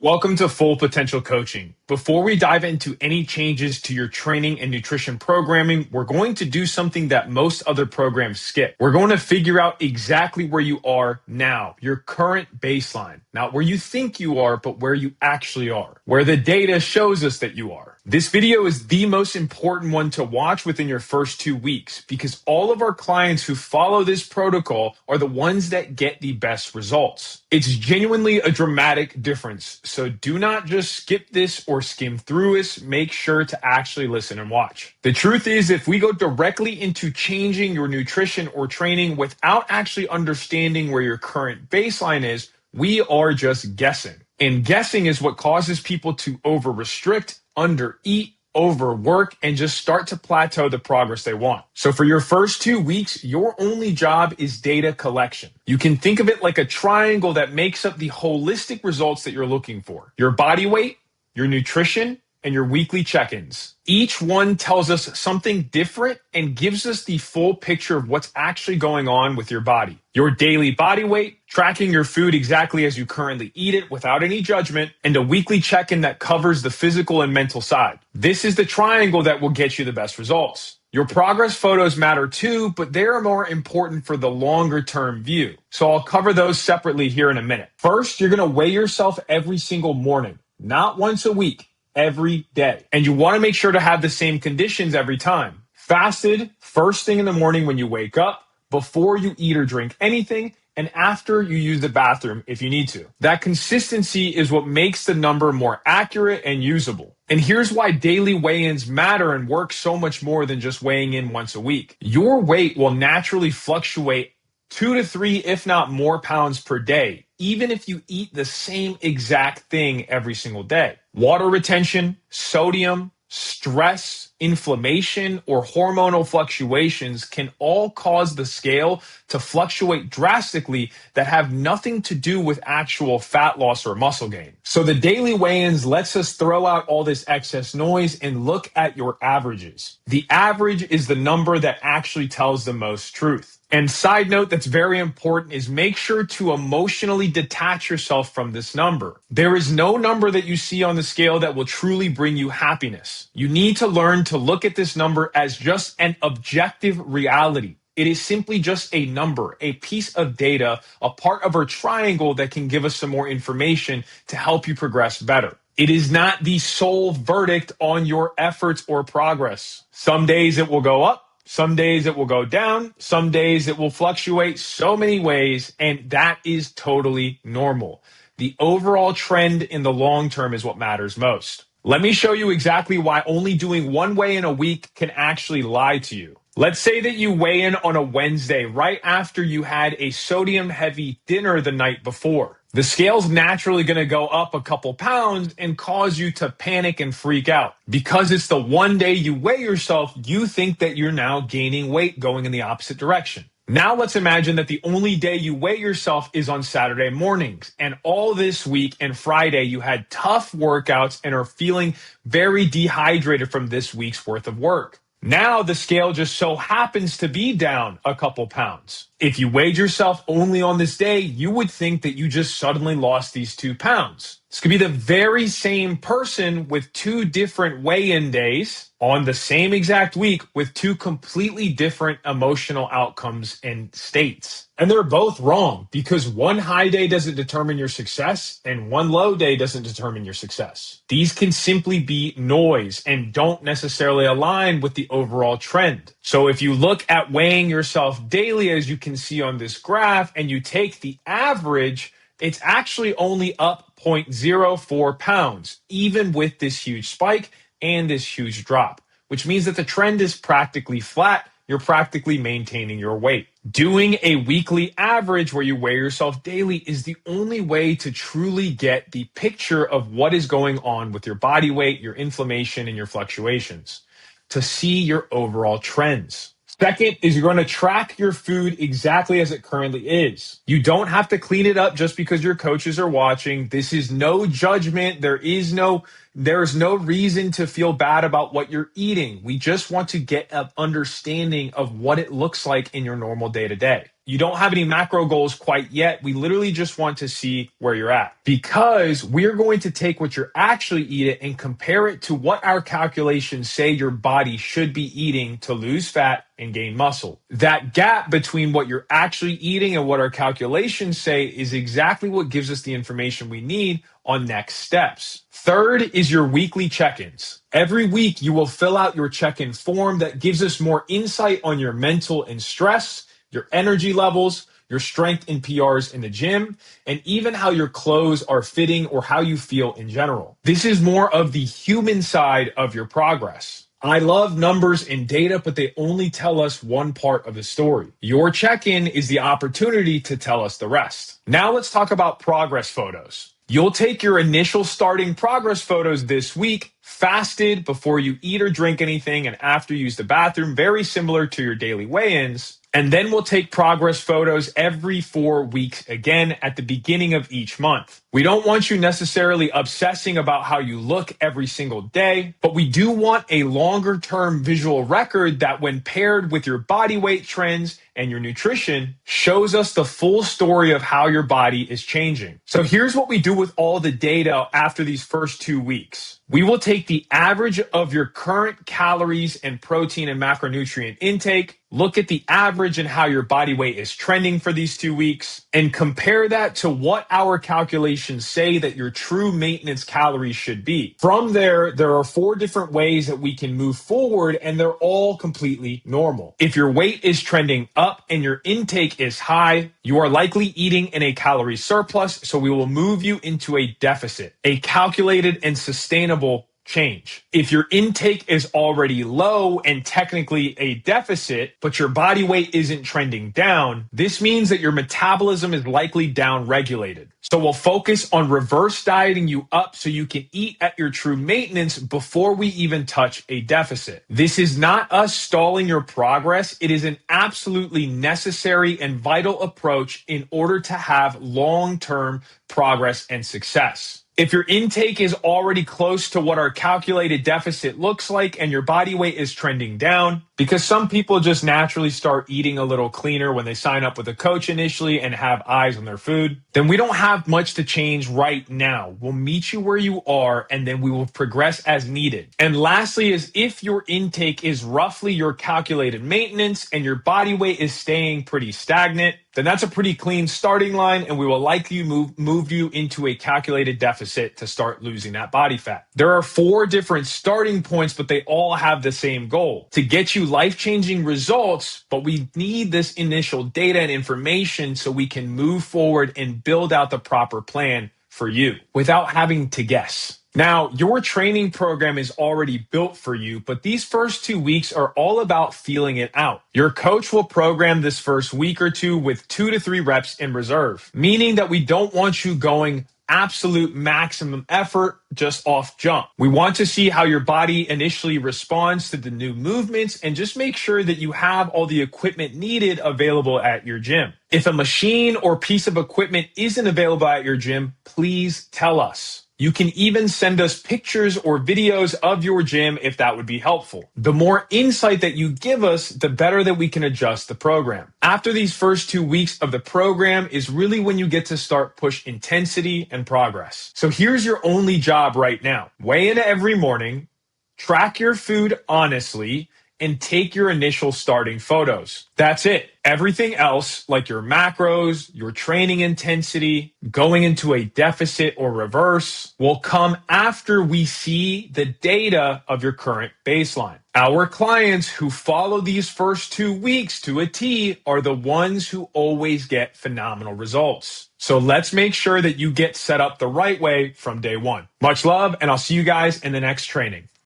Welcome to Full Potential Coaching. Before we dive into any changes to your training and nutrition programming, we're going to do something that most other programs skip. We're going to figure out exactly where you are now, your current baseline. Not where you think you are, but where you actually are, where the data shows us that you are. This video is the most important one to watch within your first 2 weeks because all of our clients who follow this protocol are the ones that get the best results. It's genuinely a dramatic difference. So do not just skip this or skim through this. Make sure to actually listen and watch. The truth is, if we go directly into changing your nutrition or training without actually understanding where your current baseline is, we are just guessing. And guessing is what causes people to over-restrict, under-eat, overwork, and just start to plateau the progress they want. So for your first 2 weeks, your only job is data collection. You can think of it like a triangle that makes up the holistic results that you're looking for. Your body weight, your nutrition, and your weekly check-ins. Each one tells us something different and gives us the full picture of what's actually going on with your body. Your daily body weight, tracking your food exactly as you currently eat it without any judgment, and a weekly check-in that covers the physical and mental side. This is the triangle that will get you the best results. Your progress photos matter too, but they are more important for the longer term view. So I'll cover those separately here in a minute. First, you're gonna weigh yourself every single morning, not once a week. Every day. And you want to make sure to have the same conditions every time. Fasted first thing in the morning when you wake up, before you eat or drink anything, and after you use the bathroom if you need to. That consistency is what makes the number more accurate and usable. And here's why daily weigh-ins matter and work so much more than just weighing in once a week. Your weight will naturally fluctuate 2 to 3, if not more pounds per day, even if you eat the same exact thing every single day. Water retention, sodium, stress, inflammation, or hormonal fluctuations can all cause the scale to fluctuate drastically that have nothing to do with actual fat loss or muscle gain. So the daily weigh-ins lets us throw out all this excess noise and look at your averages. The average is the number that actually tells the most truth. And side note that's very important is make sure to emotionally detach yourself from this number. There is no number that you see on the scale that will truly bring you happiness. You need to learn to look at this number as just an objective reality. It is simply just a number, a piece of data, a part of our triangle that can give us some more information to help you progress better. It is not the sole verdict on your efforts or progress. Some days it will go up. Some days it will go down. Some days it will fluctuate so many ways, and that is totally normal. The overall trend in the long term is what matters most. Let me show you exactly why only doing one weigh-in a week can actually lie to you. Let's say that you weigh in on a Wednesday right after you had a sodium-heavy dinner the night before. The scale's naturally going to go up a couple pounds and cause you to panic and freak out. Because it's the one day you weigh yourself, you think that you're now gaining weight going in the opposite direction. Now let's imagine that the only day you weigh yourself is on Saturday mornings, and all this week and Friday you had tough workouts and are feeling very dehydrated from this week's worth of work. Now the scale just so happens to be down a couple pounds. If you weighed yourself only on this day, you would think that you just suddenly lost these 2 pounds. This could be the very same person with 2 different weigh-in days on the same exact week with 2 completely different emotional outcomes and states. And they're both wrong because one high day doesn't determine your success and one low day doesn't determine your success. These can simply be noise and don't necessarily align with the overall trend. So if you look at weighing yourself daily, as you can see on this graph, and you take the average, it's actually only up 0.04 pounds, even with this huge spike and this huge drop, which means that the trend is practically flat. You're practically maintaining your weight. Doing a weekly average where you weigh yourself daily is the only way to truly get the picture of what is going on with your body weight, your inflammation, and your fluctuations, to see your overall trends. Second is you're going to track your food exactly as it currently is. You don't have to clean it up just because your coaches are watching. This is no judgment. There's no reason to feel bad about what you're eating. We just want to get an understanding of what it looks like in your normal day-to-day. You don't have any macro goals quite yet. We literally just want to see where you're at, because we're going to take what you're actually eating and compare it to what our calculations say your body should be eating to lose fat and gain muscle. That gap between what you're actually eating and what our calculations say is exactly what gives us the information we need on next steps. Third is your weekly check-ins. Every week, you will fill out your check-in form that gives us more insight on your mental and stress, your energy levels, your strength and PRs in the gym, and even how your clothes are fitting or how you feel in general. This is more of the human side of your progress. I love numbers and data, but they only tell us one part of the story. Your check-in is the opportunity to tell us the rest. Now let's talk about progress photos. You'll take your initial starting progress photos this week, fasted before you eat or drink anything and after you use the bathroom, very similar to your daily weigh-ins. And then we'll take progress photos every 4 weeks again at the beginning of each month. We don't want you necessarily obsessing about how you look every single day, but we do want a longer term visual record that, when paired with your body weight trends and your nutrition, shows us the full story of how your body is changing. So here's what we do with all the data after these first 2 weeks. We will take the average of your current calories and protein and macronutrient intake, look at the average and how your body weight is trending for these 2 weeks, and compare that to what our calculations say that your true maintenance calories should be. From there are 4 different ways that we can move forward, and they're all completely normal. If your weight is trending up and your intake is high, you are likely eating in a calorie surplus, so we will move you into a deficit, a calculated and sustainable change. If your intake is already low and technically a deficit, but your body weight isn't trending down, this means that your metabolism is likely down regulated. So we'll focus on reverse dieting you up so you can eat at your true maintenance before we even touch a deficit. This is not us stalling your progress. It is an absolutely necessary and vital approach in order to have long-term progress and success. If your intake is already close to what our calculated deficit looks like and your body weight is trending down, because some people just naturally start eating a little cleaner when they sign up with a coach initially and have eyes on their food, then we don't have much to change right now. We'll meet you where you are, and then we will progress as needed. And lastly is, if your intake is roughly your calculated maintenance and your body weight is staying pretty stagnant, then that's a pretty clean starting line, and we will likely move you into a calculated deficit to start losing that body fat. There are 4 different starting points, but they all have the same goal: to get you life-changing results, but we need this initial data and information so we can move forward and build out the proper plan for you without having to guess. Now, your training program is already built for you, but these first 2 weeks are all about feeling it out. Your coach will program this first week or 2 with 2 to 3 reps in reserve, meaning that we don't want you going absolute maximum effort just off jump. We want to see how your body initially responds to the new movements and just make sure that you have all the equipment needed available at your gym. If a machine or piece of equipment isn't available at your gym, please tell us. You can even send us pictures or videos of your gym if that would be helpful. The more insight that you give us, the better that we can adjust the program. After these first 2 weeks of the program is really when you get to start push intensity and progress. So here's your only job right now. Weigh in every morning, track your food honestly, and take your initial starting photos. That's it. Everything else, like your macros, your training intensity, going into a deficit or reverse, will come after we see the data of your current baseline. Our clients who follow these first 2 weeks to a T are the ones who always get phenomenal results. So let's make sure that you get set up the right way from day one. Much love, and I'll see you guys in the next training.